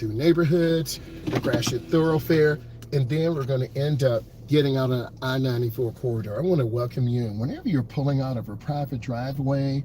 through neighborhoods, the Gratiot thoroughfare, and then we're going to end up getting out on the I-94 corridor. I want to welcome you in. Whenever you're pulling out of a private driveway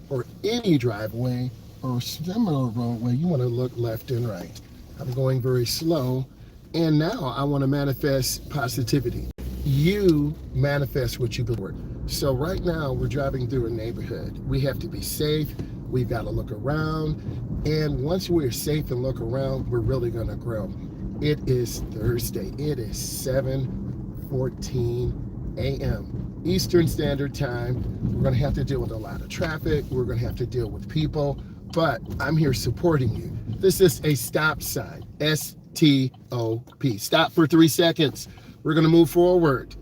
or any driveway or similar roadway, you want to look left and right. I'm going very slow, and now I want to manifest positivity. You manifest what you believe. So right now we're driving through a neighborhood. We have to be safe. We've got to look around, and once we're safe and look around, we're really going to grow. It is Thursday. It is 7:14 a.m. Eastern Standard Time. We're going to have to deal with a lot of traffic. We're going to have to deal with people, but I'm here supporting you. This is a stop sign, S-T-O-P. Stop for 3 seconds. We're going to move forward.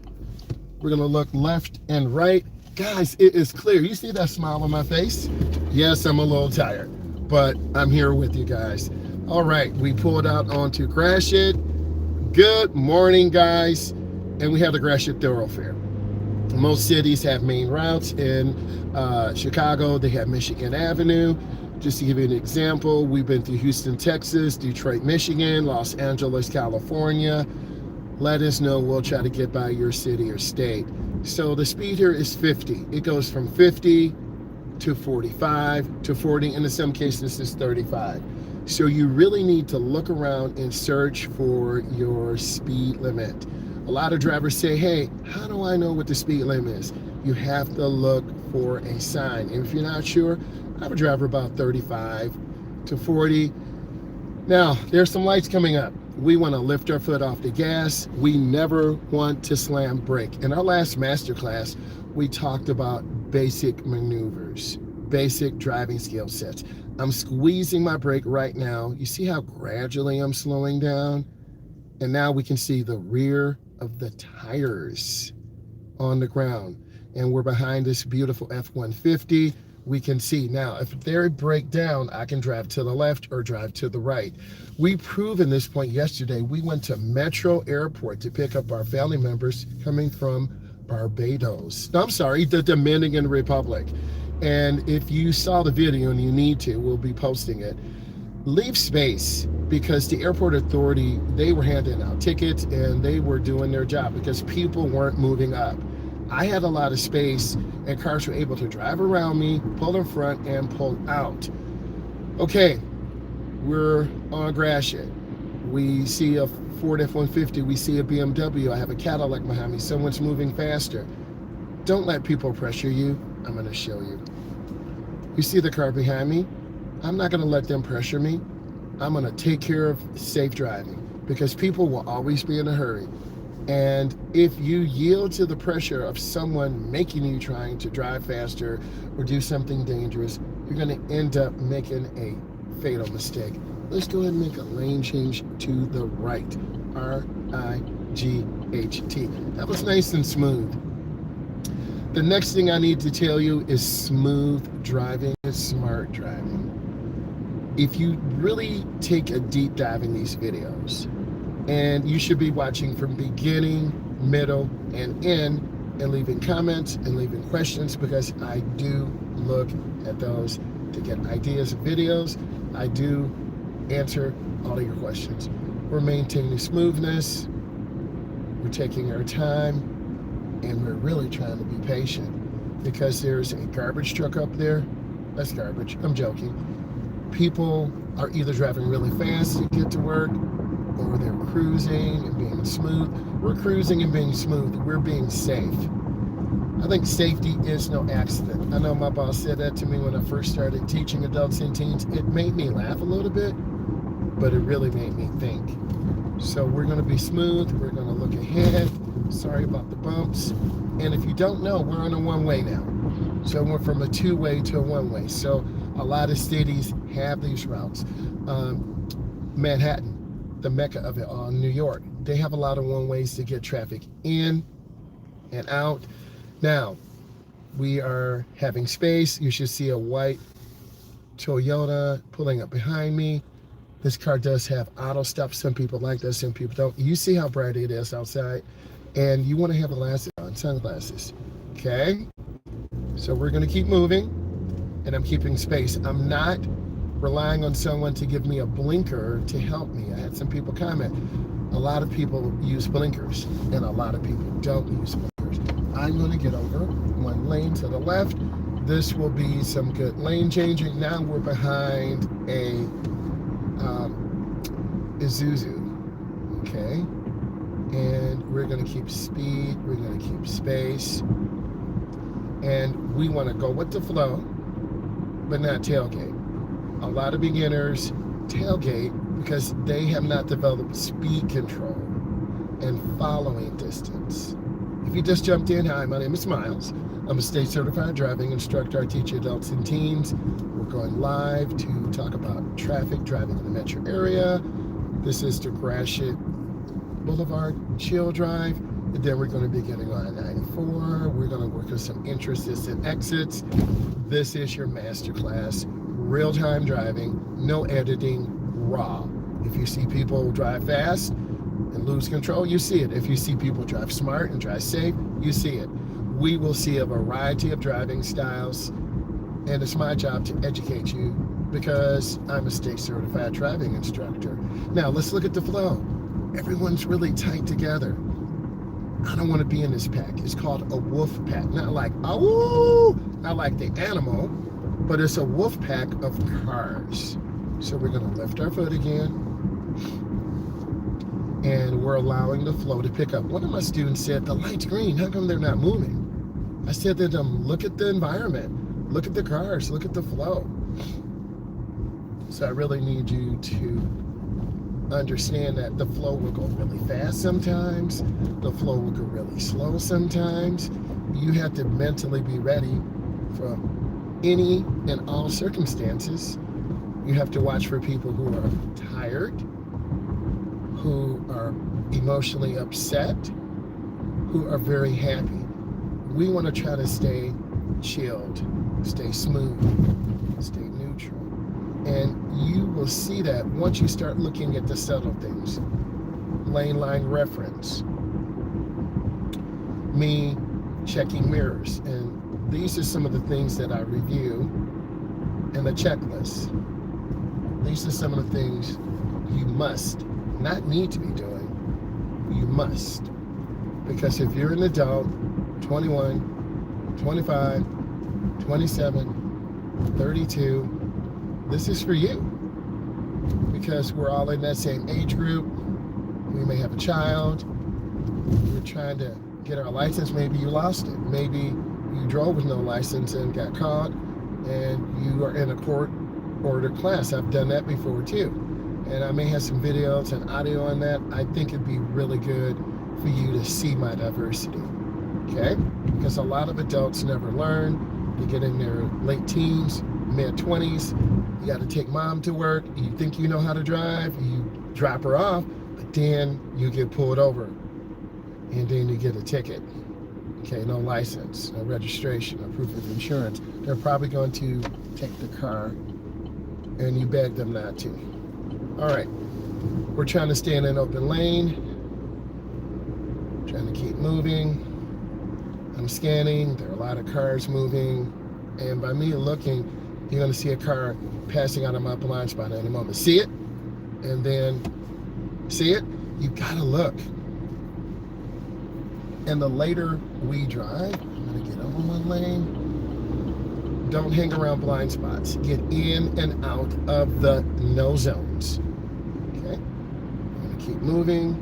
We're going to look left and right. Guys, it is clear. You see that smile on my face? Yes, I'm a little tired, but I'm here with you guys. All right, we pulled out onto Gratiot. Good morning, guys. And we have the Gratiot thoroughfare. Most cities have main routes. In Chicago, they have Michigan Avenue. Just to give you an example, we've been through Houston, Texas, Detroit, Michigan, Los Angeles, California. Let us know. We'll try to get by your city or state. So the speed here is 50. It goes from 50 to 45 to 40, and in some cases it's 35. So you really need to look around and search for your speed limit. A lot of drivers say, hey, how do I know what the speed limit is? You have to look for a sign. And if you're not sure, I have a driver about 35 to 40. Now, there's some lights coming up. We want to lift our foot off the gas. We never want to slam brake. In our last masterclass, we talked about basic maneuvers, basic driving skill sets. I'm squeezing my brake right now. You see how gradually I'm slowing down? And now we can see the rear of the tires on the ground. And we're behind this beautiful F-150. We can see now, if they break down, I can drive to the left or drive to the right. We proven this point yesterday. We went to Metro Airport to pick up our family members coming from Barbados. No, I'm sorry, the Dominican Republic. And if you saw the video, and you need to, we'll be posting it. Leave space, because the airport authority, they were handing out tickets and they were doing their job because people weren't moving up. I had a lot of space and cars were able to drive around me, pull in front and pull out. Okay, we're on Gratiot. We see a Ford F-150, we see a BMW, I have a Cadillac behind me, someone's moving faster. Don't let people pressure you. I'm gonna show you. You see the car behind me? I'm not gonna let them pressure me. I'm gonna take care of safe driving, because people will always be in a hurry. And if you yield to the pressure of someone making you trying to drive faster or do something dangerous, you're gonna end up making a fatal mistake. Let's go ahead and make a lane change to the right. R-I-G-H-T. That was nice and smooth. The next thing I need to tell you is smooth driving is smart driving. If you really take a deep dive in these videos, and you should be watching from beginning, middle, and end, and leaving comments and leaving questions, because I do look at those to get ideas of videos. I do answer all of your questions. We're maintaining smoothness, we're taking our time, and we're really trying to be patient, because there's a garbage truck up there. That's garbage, I'm joking. People are either driving really fast to get to work, or they're cruising and being smooth. We're cruising and being smooth. We're being safe. I think safety is no accident. I know my boss said that to me when I first started teaching adults and teens. It made me laugh a little bit, but it really made me think. So we're gonna be smooth. We're gonna look ahead. Sorry about the bumps. And if you don't know, we're on a one-way now. So we're from a two-way to a one-way. So a lot of cities have these routes. Manhattan, the mecca of it all, New York, they have a lot of one-ways to get traffic in and out. Now, we are having space. You should see a white Toyota pulling up behind me. This car does have auto stop. Some people like that, some people don't. You see how bright it is outside, and you want to have glasses on, sunglasses, okay? So we're gonna keep moving, and I'm keeping space. I'm not relying on someone to give me a blinker to help me. I had some people comment. A lot of people use blinkers, and a lot of people don't use blinkers. I'm going to get over one lane to the left. This will be some good lane changing. Now we're behind a Isuzu, okay? And we're going to keep speed, we're going to keep space, and we want to go with the flow, but not tailgate. A lot of beginners tailgate because they have not developed speed control and following distance. If you just jumped in, hi, my name is Myles. I'm a state certified driving instructor. I teach adults and teens. We're going live to talk about traffic driving in the metro area. This is the Gratiot Boulevard Chill Drive. And then we're going to be getting on 94. We're going to work on some entrances and exits. This is your masterclass, real-time driving, no editing, raw. If you see people drive fast and lose control, you see it. If you see people drive smart and drive safe, you see it. We will see a variety of driving styles, and it's my job to educate you because I'm a state certified driving instructor. Now let's look at the flow. Everyone's really tight together. I don't want to be in this pack. It's called a wolf pack. Not like, oh, not like the animal, but it's a wolf pack of cars. So we're going to lift our foot again, and we're allowing the flow to pick up. One of my students said, the light's green, how come they're not moving? I said to them, look at the environment, look at the cars, look at the flow. So I really need you to understand that the flow will go really fast sometimes, the flow will go really slow sometimes. You have to mentally be ready for any and all circumstances. You have to watch for people who are tired, who are emotionally upset, who are very happy. We want to try to stay chilled, stay smooth, stay neutral. And you will see that once you start looking at the subtle things. Lane line reference, me checking mirrors. And these are some of the things that I review in the checklist. These are some of the things you must, not need to be doing, you must. Because if you're an adult, 21, 25, 27, 32, this is for you. Because we're all in that same age group. We may have a child. We're trying to get our license. Maybe you lost it. Maybe you drove with no license and got caught, and you are in a court order class. I've done that before too. And I may have some videos and audio on that. I think it'd be really good for you to see my diversity, okay? Because a lot of adults never learn. They get in their late teens, mid-20s. You got to take mom to work. You think you know how to drive. You drop her off, but then you get pulled over. And then you get a ticket. Okay, no license, no registration, no proof of insurance. They're probably going to take the car, and you beg them not to. All right, we're trying to stay in an open lane, trying to keep moving. I'm scanning, there are a lot of cars moving, and by me looking, you're gonna see a car passing out of my blind spot in a moment. See it, and then see it, you gotta look. And the later we drive, I'm gonna get over one lane. Don't hang around blind spots. Get in and out of the no zones. Okay, I'm gonna keep moving.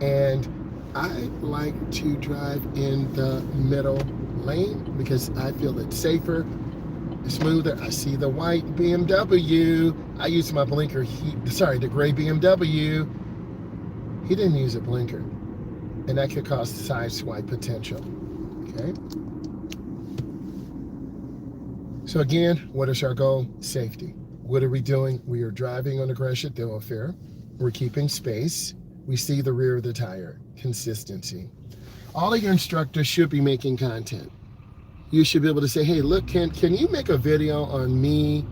And I like to drive in the middle lane because I feel it's safer, it's smoother. I see the white BMW. I use my blinker. The gray BMW. He didn't use a blinker. And that could cause side swipe potential, okay? So again, what is our goal? Safety. What are we doing? We are driving on a Gratiot thoroughfare. We're keeping space. We see the rear of the tire. Consistency. All of your instructors should be making content. You should be able to say, hey, look, can you make a video on me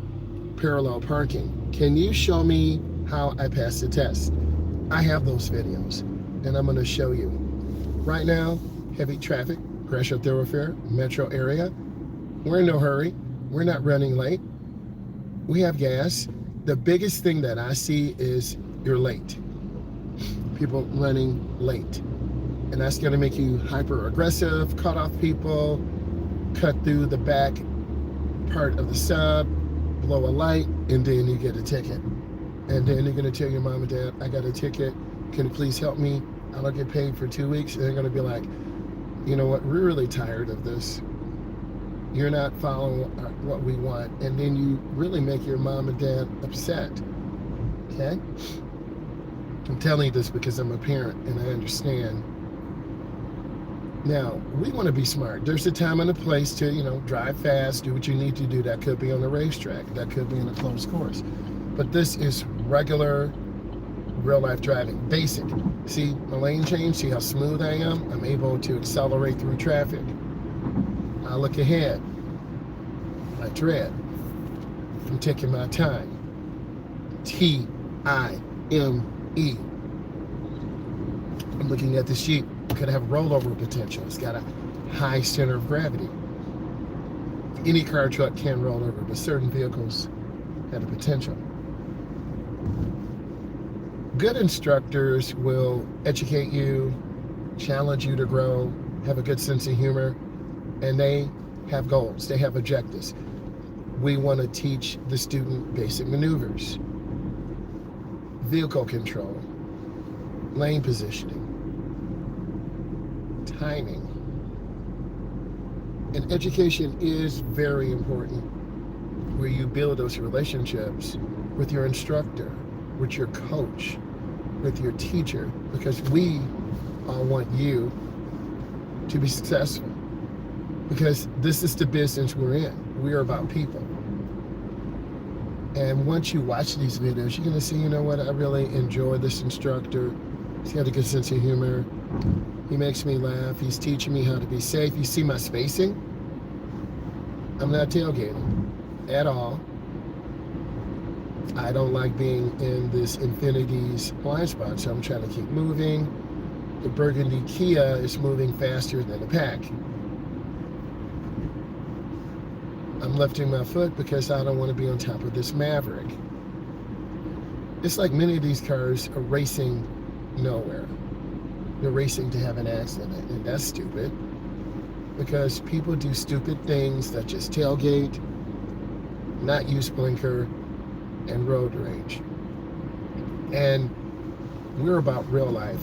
parallel parking? Can you show me how I passed the test? I have those videos, and I'm going to show you. Right now, heavy traffic, Gratiot thoroughfare, metro area. We're in no hurry. We're not running late. We have gas. The biggest thing that I see is you're late. People running late. And that's going to make you hyper aggressive, cut off people, cut through the back part of the sub, blow a light, and then you get a ticket. And then you're going to tell your mom and dad, I got a ticket. Can you please help me? I don't get paid for 2 weeks. And they're going to be like, you know what? We're really tired of this. You're not following what we want. And then you really make your mom and dad upset. Okay? I'm telling you this because I'm a parent and I understand. Now, we want to be smart. There's a time and a place to, drive fast, do what you need to do. That could be on the racetrack. That could be in a closed course. But this is regular, real-life driving. Basic. See my lane change? See how smooth I am? I'm able to accelerate through traffic. I look ahead. I tread. I'm taking my time. Time. I'm looking at the Jeep. It could have rollover potential. It's got a high center of gravity. Any car or truck can roll over, but certain vehicles have the potential. Good instructors will educate you, challenge you to grow, have a good sense of humor, and they have goals. They have objectives. We want to teach the student basic maneuvers, vehicle control, lane positioning, timing. And education is very important, where you build those relationships with your instructor, with your coach, with your teacher, because we all want you to be successful. Because this is the business we're in. We are about people. And once you watch these videos, you're going to see, you know what, I really enjoy this instructor. He's got a good sense of humor. He makes me laugh. He's teaching me how to be safe. You see my spacing? I'm not tailgating at all. I don't like being in this infinity's blind spot, so I'm trying to keep moving. The Burgundy Kia is moving faster than the pack. I'm lifting my foot because I don't want to be on top of this Maverick. It's like many of these cars are racing nowhere. They're racing to have an accident, and that's stupid. Because people do stupid things such as tailgate, not use blinker, and road rage. And we're about real life.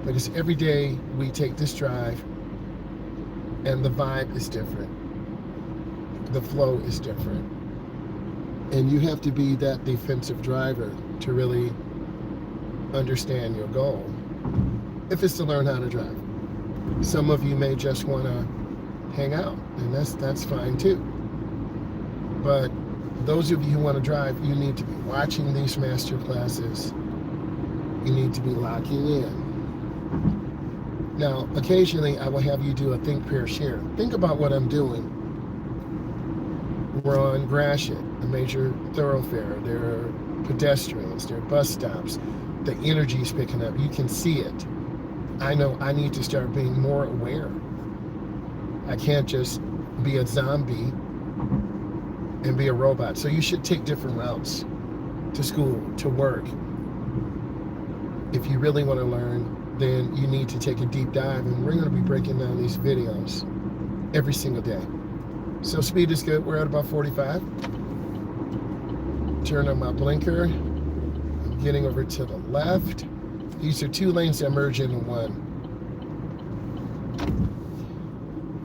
Because every day we take this drive and the vibe is different. The flow is different. And you have to be that defensive driver to really understand your goal. If it's to learn how to drive. Some of you may just want to hang out, and that's fine too. But those of you who want to drive, you need to be watching these master classes. You need to be locking in. Now, occasionally I will have you do a think, pair, share. Think about what I'm doing. We're on Gratiot, a major thoroughfare. There are pedestrians, there are bus stops. The energy is picking up. You can see it. I know I need to start being more aware. I can't just be a zombie and be a robot. So you should take different routes to school, to work. If you really want to learn, then you need to take a deep dive, and we're going to be breaking down these videos every single day. So speed is good. We're at about 45. Turn on my blinker. I'm getting over to the left. These are two lanes that merge into one.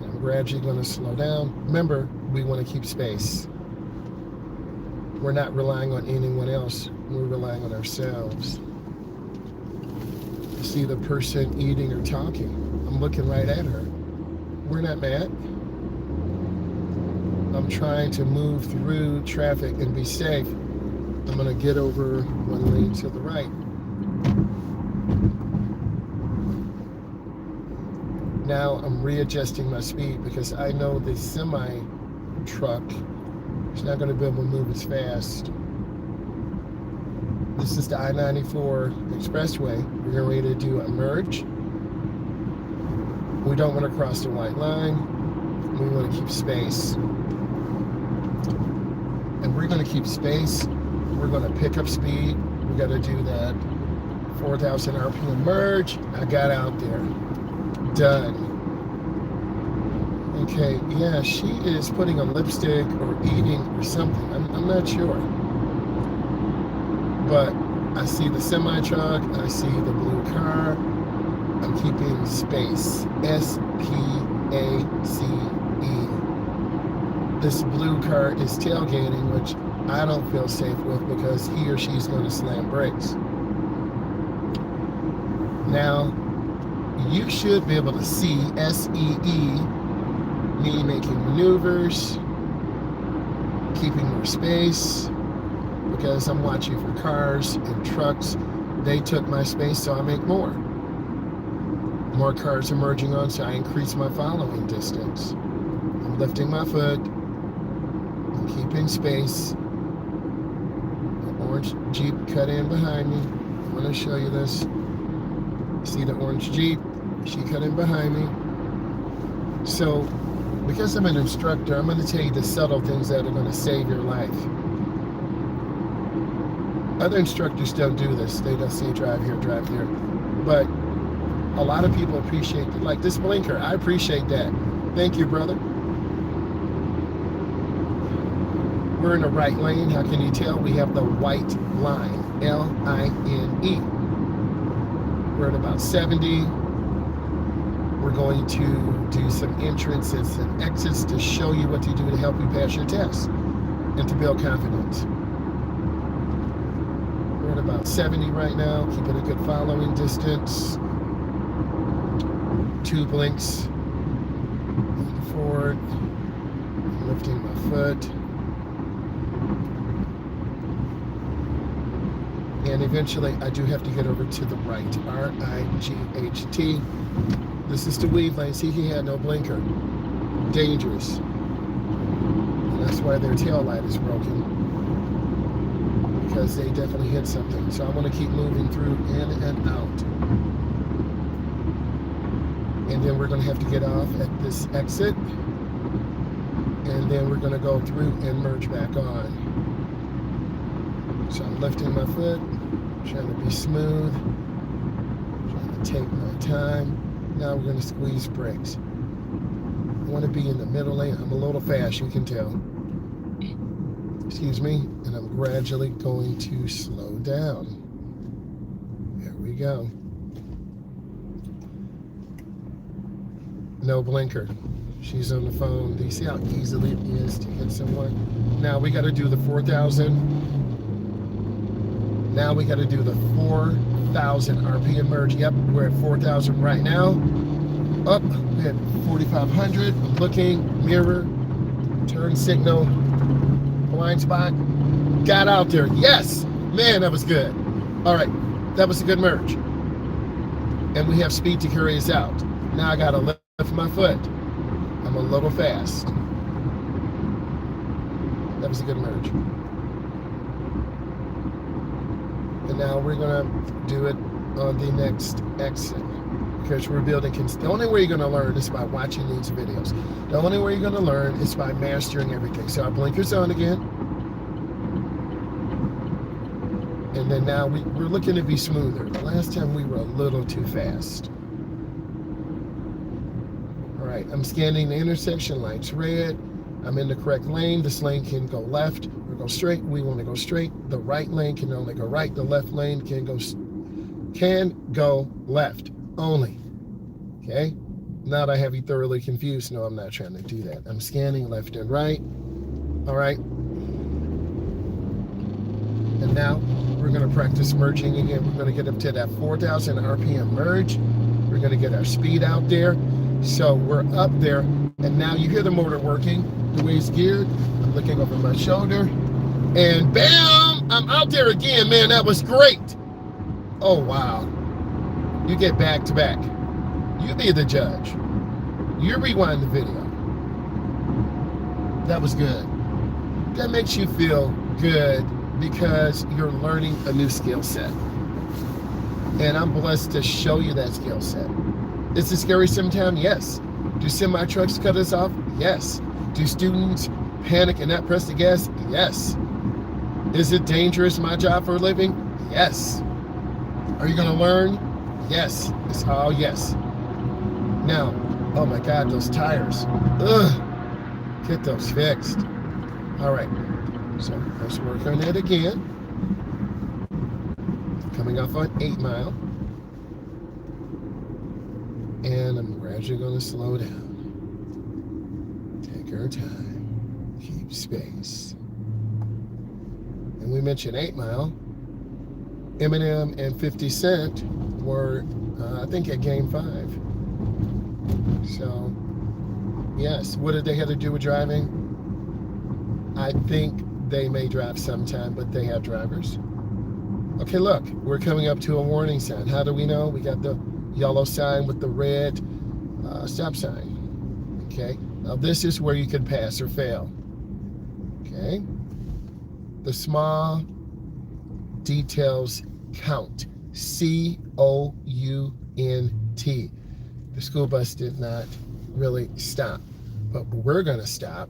I'm gradually going to slow down. Remember, we want to keep space. We're not relying on anyone else. We're relying on ourselves. You see the person eating or talking. I'm looking right at her. We're not mad. I'm trying to move through traffic and be safe. I'm going to get over one lane to the right. Now I'm readjusting my speed because I know the semi truck is not going to be able to move as fast. This is the I-94 expressway. We're getting ready to do a merge. We don't want to cross the white line. We want to keep space. we're going to keep space. We're going to pick up speed. We got to do that 4,000 RPM merge. I got out there. Done. Okay, yeah, she is putting on lipstick or eating or something. I'm not sure. But I see the semi-truck. I see the blue car. I'm keeping space. S-P-A-C-E. This blue car is tailgating, which I don't feel safe with because he or she's going to slam brakes. Now, you should be able to see S-E-E, me making maneuvers, keeping more space, because I'm watching for cars and trucks. They took my space, so I make more. More cars are merging on, so I increase my following distance. I'm lifting my foot. I'm keeping space. The orange Jeep cut in behind me. I want to show you this. See the orange Jeep? She cut in behind me. So, because I'm an instructor, I'm going to tell you the subtle things that are going to save your life. Other instructors don't do this. They don't say drive here, drive here. But a lot of people appreciate it. Like this blinker, I appreciate that. Thank you, brother. We're in the right lane. How can you tell? We have the white line, L-I-N-E. We're at about 70. We're going to do some entrances and exits to show you what to do to help you pass your test and to build confidence. We're at about 70 right now, keeping a good following distance. 2 blinks. Moving forward. Lifting my foot. And eventually I do have to get over to the right. R-I-G-H-T. This is the weave lane. See, he had no blinker. Dangerous. And that's why their tail light is broken. Because they definitely hit something. So I want to keep moving through in and out. And then we're going to have to get off at this exit. And then we're going to go through and merge back on. So I'm lifting my foot, trying to be smooth, trying to take my time. Now we're going to squeeze brakes. I want to be in the middle lane. I'm a little fast, you can tell. Excuse me. And I'm gradually going to slow down. There we go. No blinker. She's on the phone. Do you see how easily it is to hit someone? Now we got to do the 4,000. Now we got to do the 4,000 RPM merge. Yep, we're at 4,000 right now. Up, we're at 4,500. I'm looking, mirror, turn signal, blind spot. Got out there. Yes, man, that was good. All right, that was a good merge. And we have speed to carry us out. Now I got to lift my foot. I'm a little fast. That was a good merge. And now we're going to do it on the next exit because we're building. The only way you're going to learn is by watching these videos. The only way you're going to learn is by mastering everything. So our blinker's on again. And then now we're looking to be smoother. The last time we were a little too fast. All right, I'm scanning the intersection, lights red. I'm in the correct lane. This lane can go left or go straight. We want to go straight. The right lane can only go right. The left lane can go left only. Okay? Now that I have you thoroughly confused, no, I'm not trying to do that. I'm scanning left and right. All right. And now we're going to practice merging again. We're going to get up to that 4,000 RPM merge. We're going to get our speed out there. So we're up there. And now you hear the motor working, the way it's geared. I'm looking over my shoulder. And bam! I'm out there again, man. That was great. Oh, wow. You get back to back. You be the judge. You rewind the video. That was good. That makes you feel good because you're learning a new skill set. And I'm blessed to show you that skill set. Is it scary sometimes? Yes. Do semi-trucks cut us off? Yes. Do students panic and not press the gas? Yes. Is it dangerous, my job for a living? Yes. Are you going to learn? Yes. It's all yes. Now, oh my God, those tires. Ugh. Get those fixed. All right. So let's work on it again. Coming off on 8 Mile. And I'm gradually going to slow down. Take our time. Keep space. And we mentioned 8 Mile. Eminem and 50 Cent were, I think, at Game 5. So, yes. What did they have to do with driving? I think they may drive sometime, but they have drivers. Okay, look. We're coming up to a warning sign. How do we know? We got the yellow sign with the red stop sign. Okay. Now, this is where you can pass or fail. Okay. The small details count. C-O-U-N-T. The school bus did not really stop, but we're going to stop.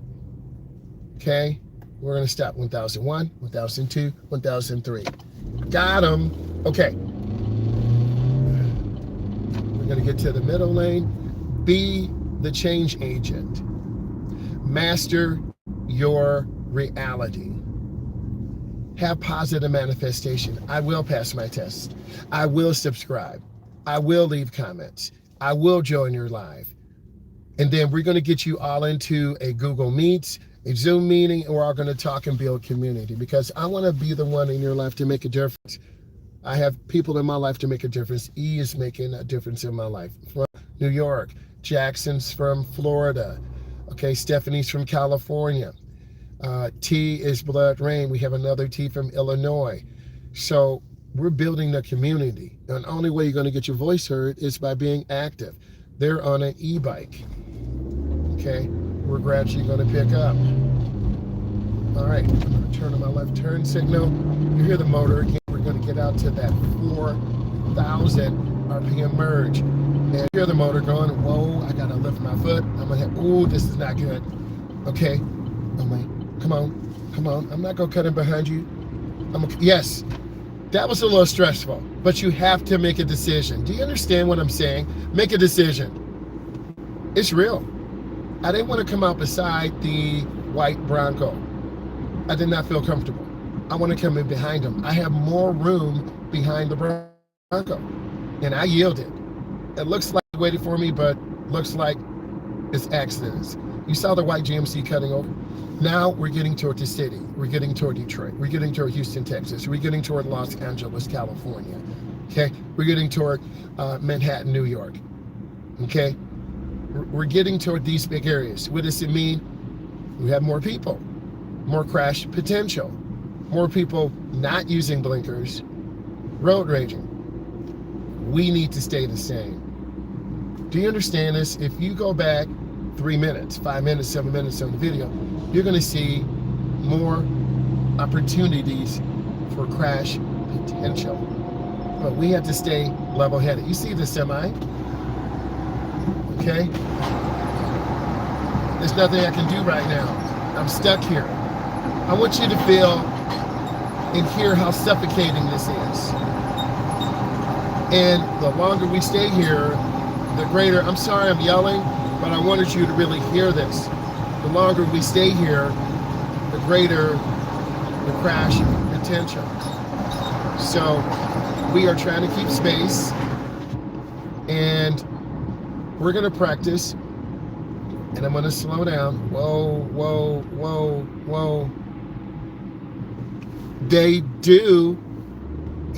Okay? We're going to stop 1001, 1002, 1003. Got them. Okay. We're going to get to the middle lane. Be the change agent. Master your reality. Have positive manifestation. I will pass my test. I will subscribe. I will leave comments. I will join your live. And then we're going to get you all into a Google Meets, a Zoom meeting, and we're all going to talk and build community, because I want to be the one in your life to make a difference. I have people in my life to make a difference. E is making a difference in my life. From New York. Jackson's from Florida. Okay, Stephanie's from California. T is Blood Rain. We have another T from Illinois. So we're building the community. And the only way you're going to get your voice heard is by being active. They're on an e-bike. Okay, we're gradually going to pick up. All right, I'm going to turn on my left turn signal. You hear the motor again. We're going to get out to that 4,000 RPM merge. And you hear the motor going, whoa, I got to lift my foot. I'm going to have, ooh, this is not good. Okay, oh my. Come on. I'm not going to cut in behind you. Yes, that was a little stressful, but you have to make a decision. Do you understand what I'm saying? Make a decision. It's real. I didn't want to come out beside the white Bronco. I did not feel comfortable. I want to come in behind him. I have more room behind the Bronco, and I yielded. It looks like he waited for me, but looks like it's accidents. You saw the white GMC cutting over. Now we're getting toward the city. We're getting toward Detroit. We're getting toward Houston, Texas. We're getting toward Los Angeles, California. Okay? We're getting toward Manhattan, New York. Okay? We're getting toward these big areas. What does it mean? We have more people, more crash potential, more people not using blinkers, road raging. We need to stay the same. Do you understand this? If you go back 3 minutes, 5 minutes, 7 minutes on the video, you're going to see more opportunities for crash potential. But we have to stay level-headed. You see the semi? Okay? There's nothing I can do right now. I'm stuck here. I want you to feel and hear how suffocating this is. And the longer we stay here, the greater, I'm sorry I'm yelling, but I wanted you to really hear this. The longer we stay here, the greater the crash potential. So we are trying to keep space, and we're going to practice, and I'm going to slow down. Whoa, whoa, whoa, whoa. They do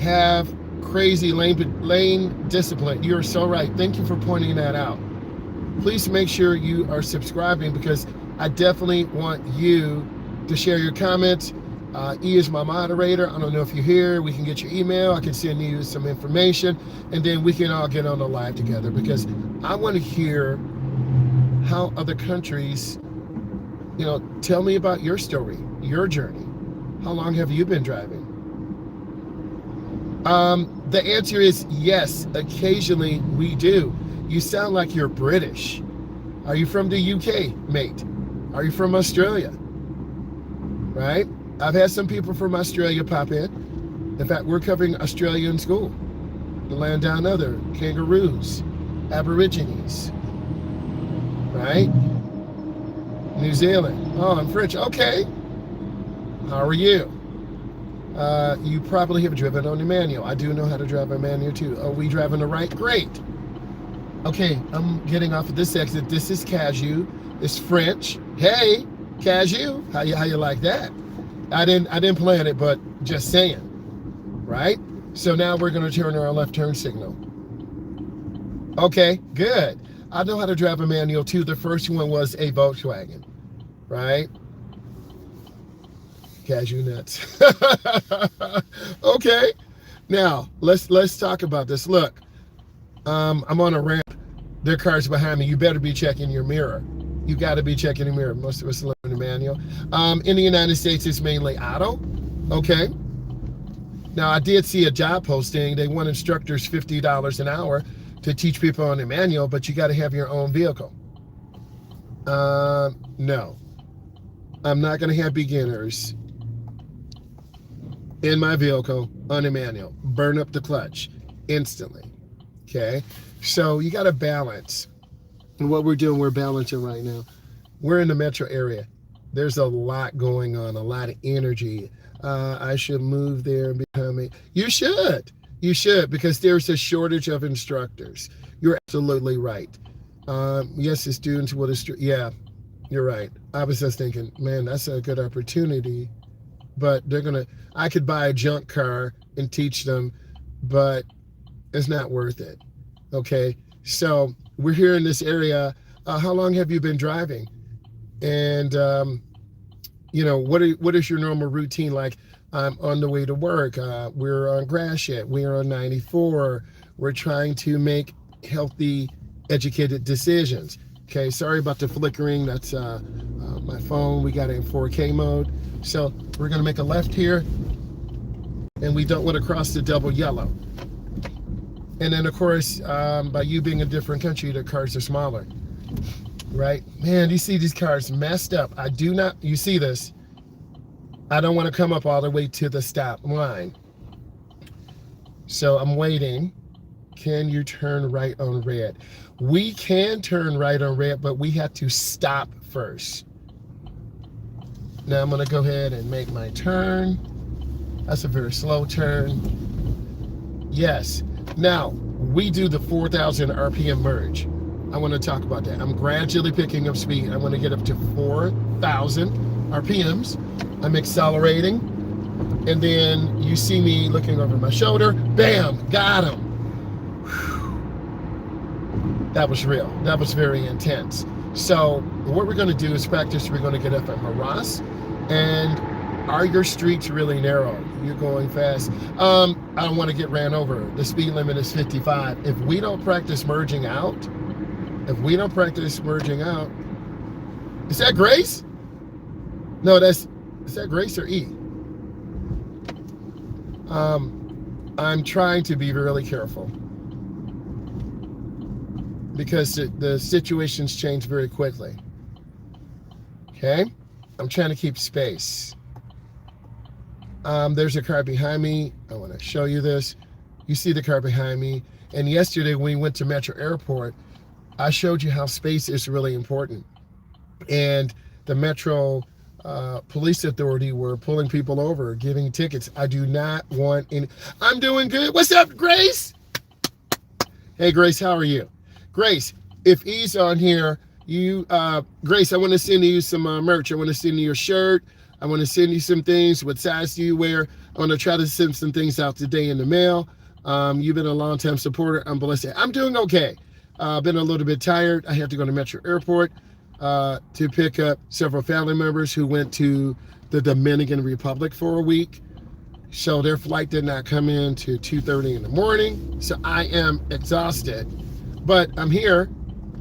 have crazy lane discipline. You're so right. Thank you for pointing that out. Please make sure you are subscribing, because I definitely want you to share your comments. E is my moderator. I don't know if you're here. We can get your email. I can send you some information, and then we can all get on the live together, because I want to hear how other countries, tell me about your story, your journey. How long have you been driving? The answer is yes. Occasionally we do. You sound like you're British. Are you from the UK, mate? Are you from Australia? Right? I've had some people from Australia pop in. In fact, we're covering Australia in school. The land down under, kangaroos, Aborigines, right? New Zealand. Oh, I'm French. Okay. How are you? You probably have driven on a manual. I do know how to drive a manual too. Are we driving the right? Great. Okay, I'm getting off of this exit. This is Cashew. It's French. Hey, Cashew. How you like that? I didn't plan it, but just saying. Right? So now we're going to turn our left turn signal. Okay, good. I know how to drive a manual too. The first one was a Volkswagen, right? Cashew nuts. Okay, now let's talk about this. Look, I'm on a ramp. There are cars behind me. You better be checking your mirror. You got to be checking your mirror. Most of us learn the manual. In the United States, it's mainly auto. Okay. Now, I did see a job posting. They want instructors $50 an hour to teach people on the manual, but you got to have your own vehicle. No, I'm not going to have beginners in my vehicle on a manual. Burn up the clutch instantly. Okay, so you got to balance. And what we're doing, we're balancing right now. We're in the metro area. There's a lot going on, a lot of energy. I should move there and become a... You should, because there's a shortage of instructors. You're absolutely right. Yes, the students will... Yeah, you're right. I was just thinking, man, that's a good opportunity. But they're going to... I could buy a junk car and teach them, but it's not worth it. Okay, so we're here in this area. How long have you been driving? And... you know, what is your normal routine like? I'm on the way to work. We're on Gratiot. We're on 94. We're trying to make healthy, educated decisions. Okay, sorry about the flickering. That's my phone. We got it in 4K mode. So we're going to make a left here. And we don't want to cross the double yellow. And then, of course, by you being a different country, the cars are smaller. Right? Man, you see these cars messed up. I do not, you see this. I don't want to come up all the way to the stop line. So I'm waiting. Can you turn right on red? We can turn right on red, but we have to stop first. Now I'm going to go ahead and make my turn. That's a very slow turn. Yes. Now, we do the 4,000 RPM merge. I want to talk about that. I'm gradually picking up speed. I want to get up to 4,000 RPMs. I'm accelerating. And then you see me looking over my shoulder. Bam, got him. Whew. That was real. That was very intense. So what we're going to do is practice. We're going to get up at Maras. And are your streets really narrow? You're going fast. I don't want to get ran over. The speed limit is 55. If we don't practice merging out, is that Grace? No, is that Grace or E? I'm trying to be really careful because the situations change very quickly. Okay, I'm trying to keep space. There's a car behind me. I want to show you this. You see the car behind me. And yesterday when we went to Metro Airport, I showed you how space is really important. And the Metro Police Authority were pulling people over, giving tickets. I do not want any... I'm doing good. What's up, Grace? Hey, Grace, how are you? Grace, if E's on here, Grace, I want to send you some merch. I want to send you your shirt. I want to send you some things. What size do you wear? I want to try to send some things out today in the mail. You've been a long-time supporter. I'm blessed. I'm doing okay. Been a little bit tired. I have to go to Metro Airport to pick up several family members who went to the Dominican Republic for a week. So their flight did not come in to 2:30 in the morning. So I am exhausted, but I'm here.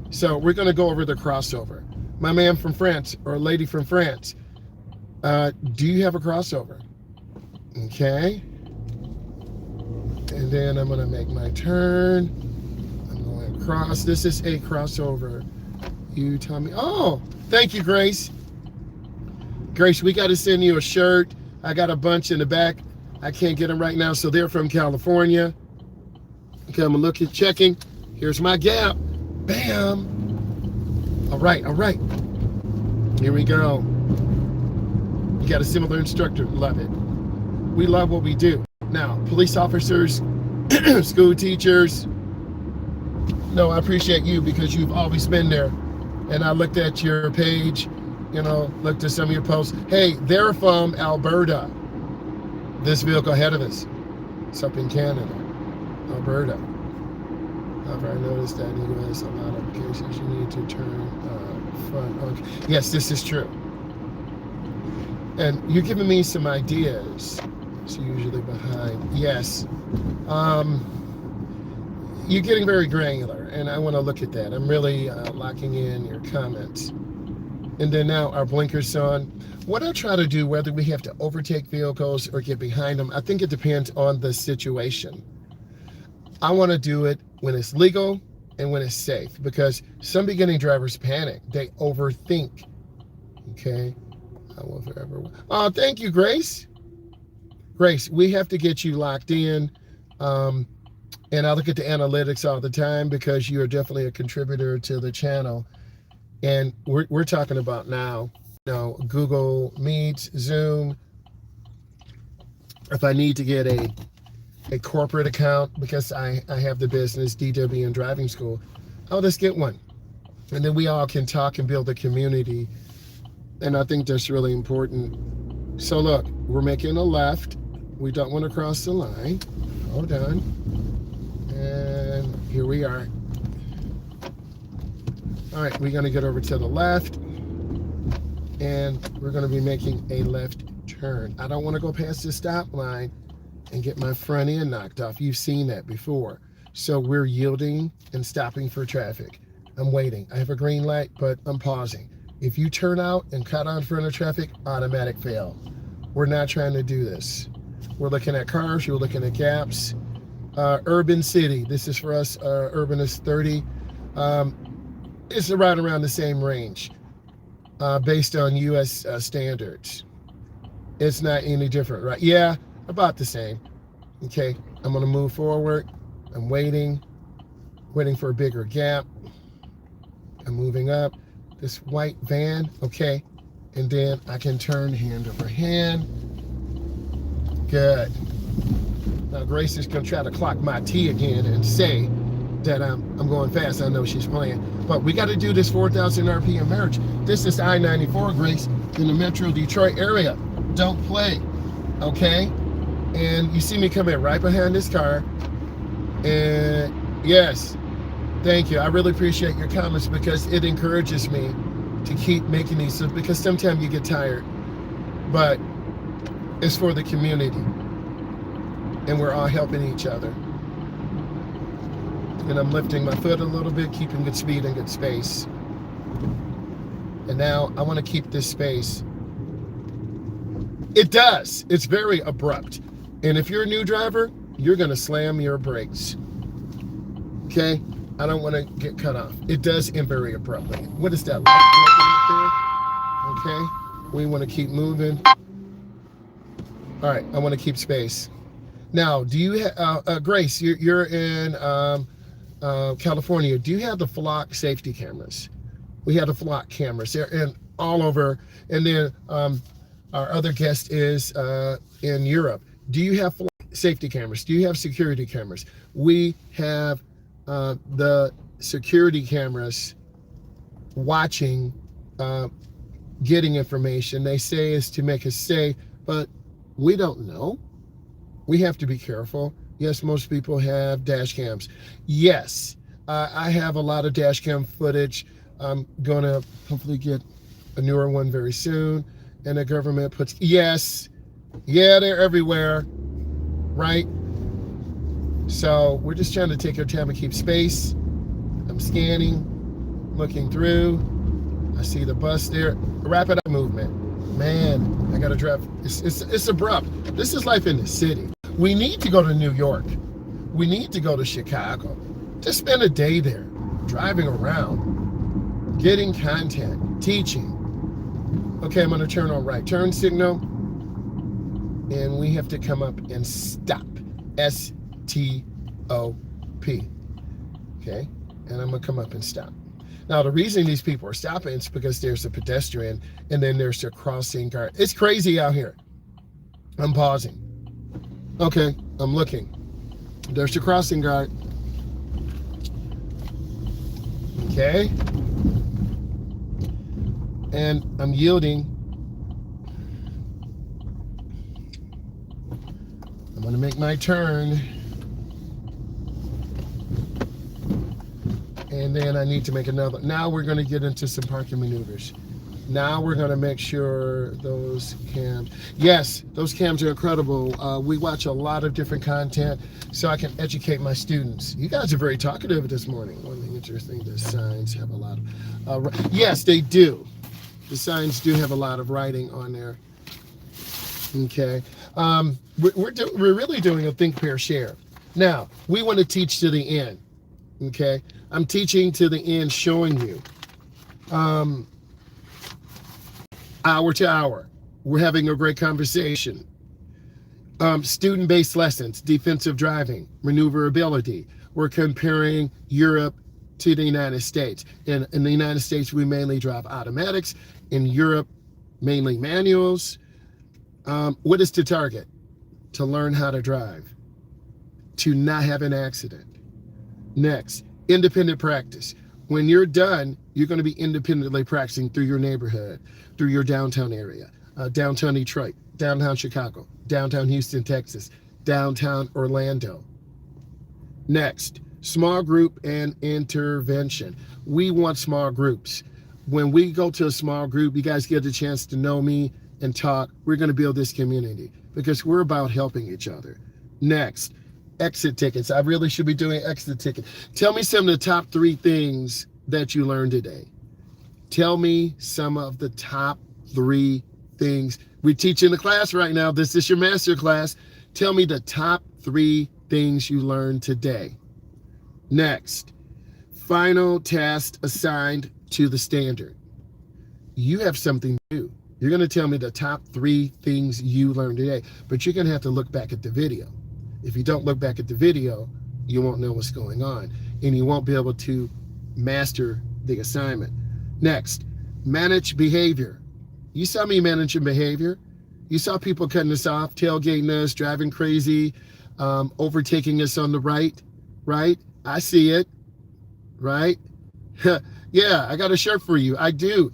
So we're going to go over the crossover. My man from France or lady from France, do you have a crossover? Okay. And then I'm going to make my turn. I'm going across. This is a crossover. You tell me. Oh, thank you, Grace. Grace, we got to send you a shirt. I got a bunch in the back. I can't get them right now, so they're from California. Okay, I'm gonna look at checking. Here's my gap. Bam. All right. Here we go. You got a similar instructor. Love it. We love what we do. Now, police officers, school teachers. No, I appreciate you because you've always been there. And I looked at your page, looked at some of your posts. Hey, they're from Alberta. This vehicle ahead of us. It's up in Canada, Alberta. However, I noticed that in the U.S., a lot of cases you need to turn front. Okay. Yes, this is true. And you're giving me some ideas. It's usually behind. Yes. You're getting very granular, and I want to look at that. I'm really locking in your comments. And then now our blinkers on. What I try to do, whether we have to overtake vehicles or get behind them, I think it depends on the situation. I want to do it when it's legal and when it's safe, because some beginning drivers panic. They overthink. Okay? I will forever. Oh, thank you, Grace. Grace, we have to get you locked in. And I look at the analytics all the time because you are definitely a contributor to the channel. And we're talking about now, Google Meet, Zoom. If I need to get a corporate account because I have the business, DW and driving school, I'll just get one. And then we all can talk and build a community. And I think that's really important. So look, we're making a left. We don't want to cross the line. Hold on. And here we are. All right, we're going to get over to the left. And we're going to be making a left turn. I don't want to go past the stop line and get my front end knocked off. You've seen that before. So we're yielding and stopping for traffic. I'm waiting. I have a green light, but I'm pausing. If you turn out and cut on front of traffic, automatic fail. We're not trying to do this. We're looking at cars. We're looking at gaps. Urban city. This is for us, Urbanist 30. It's right around the same range based on U.S. Standards. It's not any different, right? Yeah, about the same. Okay, I'm going to move forward. I'm waiting for a bigger gap. I'm moving up. This white van, okay, and then I can turn hand over hand. Good. Now Grace is gonna try to clock my T again and say that I'm going fast. I know she's playing, but we got to do this 4,000 RPM merge. This is I-94, Grace, in the Metro Detroit area. Don't play, okay? And you see me coming right behind this car, and yes. Thank you. I really appreciate your comments because it encourages me to keep making these, because sometimes you get tired, but it's for the community and we're all helping each other. And I'm lifting my foot a little bit, keeping good speed and good space. And now I want to keep this space. It does. It's very abrupt. And if you're a new driver, you're going to slam your brakes. Okay? I don't want to get cut off. It does end very abruptly. What is that? Okay, we want to keep moving. All right, I want to keep space. Now, do you have, Grace, you're in California. Do you have the flock safety cameras? We have the flock cameras. They're in all over. And then our other guest is in Europe. Do you have flock safety cameras? Do you have security cameras? We have the security cameras watching, getting information. They say is to make us safe, but we don't know. We have to be careful. Yes, most people have dash cams. Yes, I have a lot of dash cam footage. I'm gonna hopefully get a newer one very soon. And the government puts, yes, yeah, they're everywhere, right? So we're just trying to take our time and keep space. I'm scanning, looking through. I see the bus there. Rapid eye movement. Man, I gotta drive. It's abrupt. This is life in the city. We need to go to New York. We need to go to Chicago. Just spend a day there, driving around, getting content, teaching. Okay, I'm gonna turn on right turn signal. and we have to come up and stop. S-T-O-P. Okay? And I'm going to come up and stop. Now, the reason these people are stopping is because there's a pedestrian and then there's a crossing guard. It's crazy out here. I'm pausing. Okay, I'm looking. There's the crossing guard. Okay. And I'm yielding. I'm going to make my turn. And then I need to make another. Now we're going to get into some parking maneuvers. Now we're going to make sure those cams. Yes, those cams are incredible. We watch a lot of different content so I can educate my students. You guys are very talkative this morning. One thing interesting, the signs have a lot of, yes, they do. The signs do have a lot of writing on there. Okay. We're really doing a think, pair, share. Now, we want to teach to the end. Okay. I'm teaching to the end, showing you. Hour to hour. We're having a great conversation. Student-based lessons, defensive driving, maneuverability. We're comparing Europe to the United States. In the United States, we mainly drive automatics. In Europe, mainly manuals. What is the target? To learn how to drive. To not have an accident. Next, independent practice. When you're done, you're going to be independently practicing through your neighborhood, through your downtown area, downtown Detroit, downtown Chicago, downtown Houston, Texas, downtown Orlando. Next, small group and intervention. We want small groups. When we go to a small group, you guys get a chance to know me and talk. We're going to build this community because we're about helping each other. Next, exit tickets. I really should be doing exit ticket. Tell me some of the top 3 things that you learned today. Tell me some of the top 3 things. We teach in the class right now. This is your master class. Tell me the top 3 things you learned today. Next, final task assigned to the standard. You have something to do. You're going to tell me the top 3 things you learned today, but you're going to have to look back at the video. If you don't look back at the video, you won't know what's going on, and you won't be able to master the assignment. Next, manage behavior. You saw me managing behavior. You saw people cutting us off, tailgating us, driving crazy, overtaking us on the right? I see it, right? Yeah, I got a shirt for you. I do.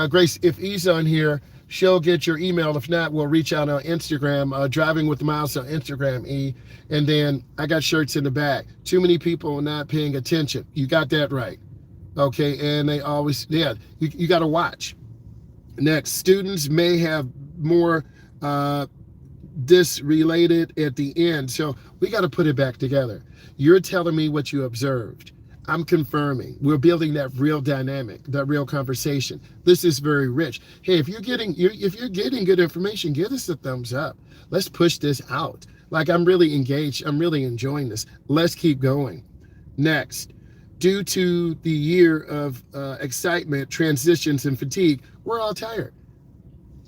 Grace, if E's on here, she'll get your email. If not, we'll reach out on Instagram, Driving with Myles on Instagram, E. And then I got shirts in the back. Too many people not paying attention. You got that right. Okay, and they always, yeah, you got to watch. Next, students may have more disrelated at the end. So we got to put it back together. You're telling me what you observed. I'm confirming. We're building that real dynamic, that real conversation. This is very rich. Hey, if you're getting good information, give us a thumbs up. Let's push this out. Like, I'm really engaged. I'm really enjoying this. Let's keep going. Next, due to the year of excitement, transitions, and fatigue, we're all tired.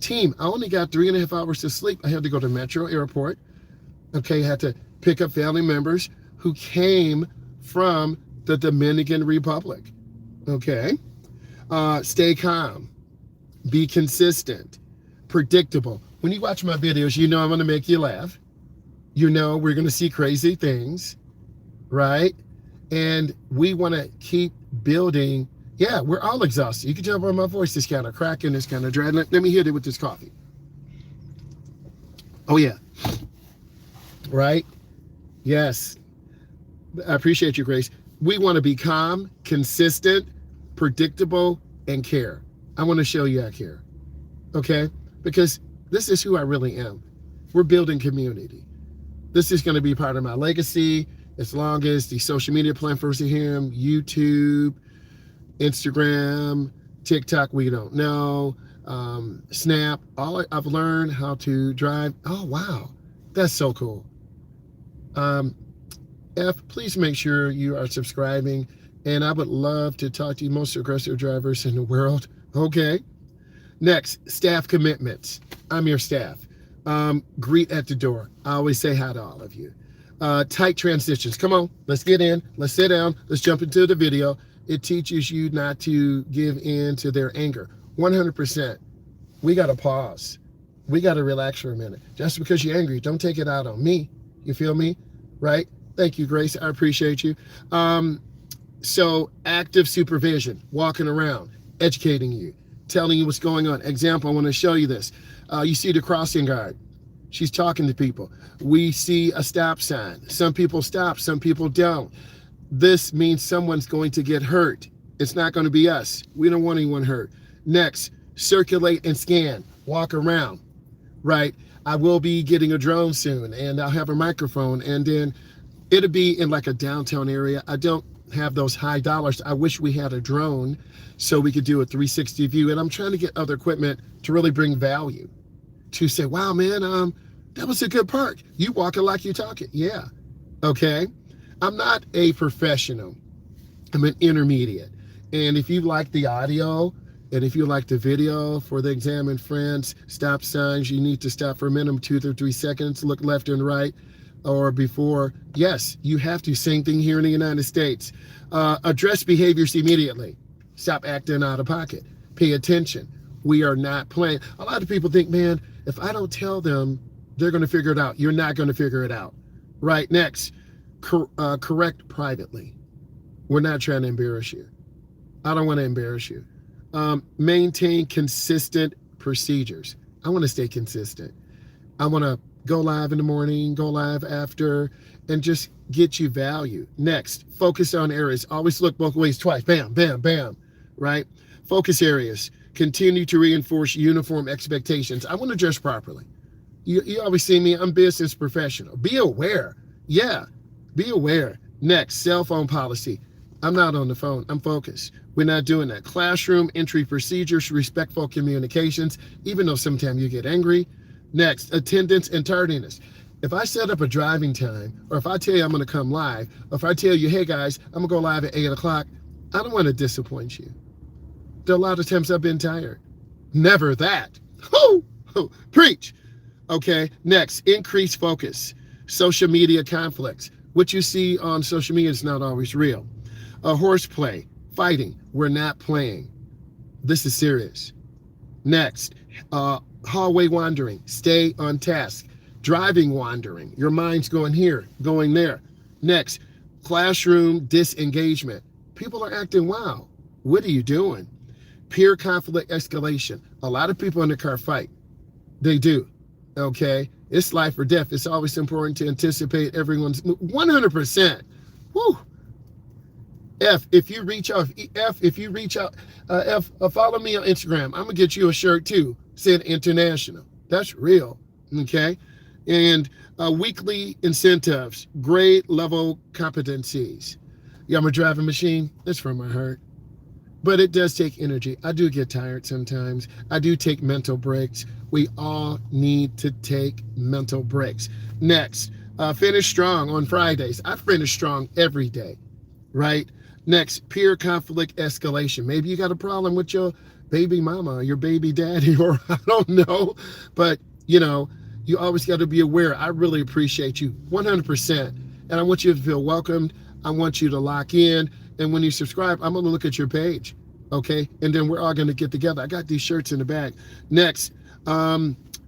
Team, I only got 3.5 hours of sleep. I had to go to Metro Airport. Okay, I had to pick up family members who came from the Dominican Republic. Okay. Stay calm. Be consistent. Predictable. When you watch my videos, you know I'm going to make you laugh. You know we're going to see crazy things, right? And we want to keep building. Yeah, we're all exhausted. You can tell by my voice, it's kind of cracking, it's kind of dry. Let me hit it with this coffee. Oh, yeah. Right? Yes. I appreciate you, Grace. We want to be calm, consistent, predictable, and care. I want to show you I care. Okay? Because this is who I really am. We're building community. This is going to be part of my legacy as long as the social media platforms are here, YouTube, Instagram, TikTok, we don't know, Snap. I've learned how to drive. Oh, wow. That's so cool. F, please make sure you are subscribing, and I would love to talk to you, most aggressive drivers in the world. Okay. Next, staff commitments. I'm your staff. Greet at the door. I always say hi to all of you. Tight transitions. Come on, let's get in. Let's sit down. Let's jump into the video. It teaches you not to give in to their anger. 100%. We got to pause. We got to relax for a minute. Just because you're angry, don't take it out on me. You feel me? Right? Thank you, Grace. I appreciate you. So active supervision, walking around, educating you, telling you what's going on. Example, I want to show you this. You see the crossing guard. She's talking to people. We see a stop sign. Some people stop, some people don't. This means someone's going to get hurt. It's not going to be us. We don't want anyone hurt. Next, circulate and scan, walk around, right? I will be getting a drone soon, and I'll have a microphone, and then it'll be in like a downtown area. I don't have those high dollars. I wish we had a drone so we could do a 360 view, and I'm trying to get other equipment to really bring value, to say, wow, man, that was a good park. You walk it like you talk it. Yeah, okay. I'm not a professional. I'm an intermediate. And if you like the audio, and if you like the video for the exam and friends, stop signs, you need to stop for a minimum 2 to 3 seconds, look left and right, or before. Yes, you have to. Same thing here in the United States. Address behaviors immediately. Stop acting out of pocket. Pay attention. We are not playing. A lot of people think, man, if I don't tell them, they're going to figure it out. You're not going to figure it out. Right, next, correct privately. We're not trying to embarrass you. I don't want to embarrass you. Maintain consistent procedures. I want to stay consistent. I want to go live in the morning, go live after, and just get you value. Next, focus on areas. Always look both ways twice. Bam, bam, bam, right? Focus areas. Continue to reinforce uniform expectations. I want to dress properly. You always see me, I'm business professional. Be aware. Yeah, be aware. Next, cell phone policy. I'm not on the phone, I'm focused. We're not doing that. Classroom entry procedures, respectful communications, even though sometimes you get angry. Next, attendance and tardiness. If I set up a driving time, or if I tell you I'm gonna come live, or if I tell you, hey guys, I'm gonna go live at 8 o'clock, I don't wanna disappoint you. There are a lot of times I've been tired. Never that. Preach. Okay, next, increase focus. Social media conflicts. What you see on social media is not always real. Horseplay, fighting, we're not playing. This is serious. Next, hallway wandering, stay on task. Driving wandering, your mind's going here, going there. Next, classroom disengagement. People are acting wild. What are you doing? Peer conflict escalation. A lot of people in the car fight. They do. Okay, it's life or death. It's always important to anticipate everyone's 100%. Woo. If you reach out, follow me on Instagram. I'm gonna get you a shirt too, saying international. That's real. Okay, and weekly incentives, grade level competencies. Yeah, I'm a driving machine. That's from my heart. But it does take energy. I do get tired sometimes. I do take mental breaks. We all need to take mental breaks. Next, finish strong on Fridays. I finish strong every day, right? Next, peer conflict escalation. Maybe you got a problem with your baby mama, your baby daddy, or I don't know. But, you know, you always got to be aware. I really appreciate you 100%. And I want you to feel welcomed. I want you to lock in. And when you subscribe, I'm going to look at your page, okay? And then we're all going to get together. I got these shirts in the bag. Next,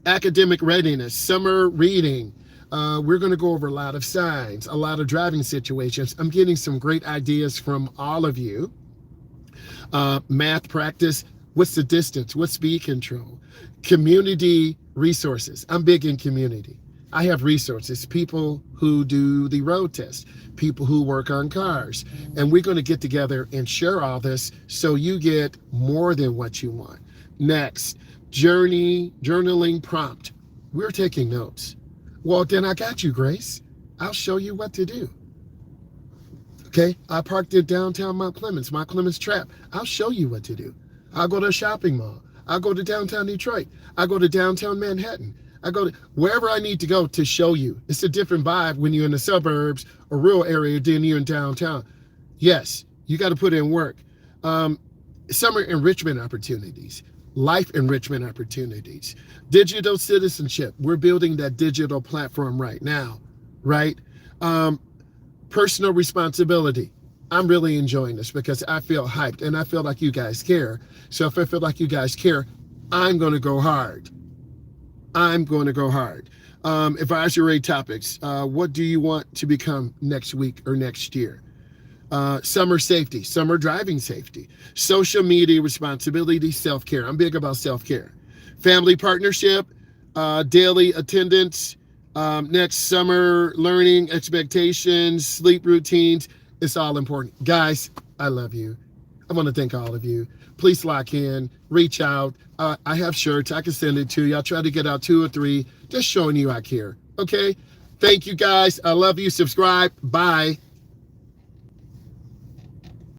academic readiness, summer reading. We're going to go over a lot of signs, a lot of driving situations. I'm getting some great ideas from all of you. Math practice. What's the distance? What's speed control? Community resources. I'm big in community. I have resources, people who do the road test, people who work on cars, and we're going to get together and share all this so you get more than what you want. Next, journaling prompt. We're taking notes. Well, then I got you, Grace. I'll show you what to do. Okay, I parked in downtown Mount Clemens Trap. I'll show you what to do. I'll go to a shopping mall. I'll go to downtown Detroit. I'll go to downtown Manhattan. I go to wherever I need to go to show you. It's a different vibe when you're in the suburbs or rural area than you're in downtown. Yes, you got to put in work. Summer enrichment opportunities. life enrichment opportunities, digital citizenship. We're building that digital platform right now, right? Personal responsibility. I'm really enjoying this because I feel hyped and I feel like you guys care. So if I feel like you guys care, I'm going to go hard. I'm going to go hard. Advisory topics. What do you want to become next week or next year? Summer safety, summer driving safety, social media responsibility, self-care. I'm big about self-care. Family partnership, daily attendance, next summer learning expectations, sleep routines. It's all important. Guys, I love you. I want to thank all of you. Please lock in, reach out. I have shirts. I can send it to you. I'll try to get out 2 or 3, just showing you I care. Okay? Thank you, guys. I love you. Subscribe. Bye.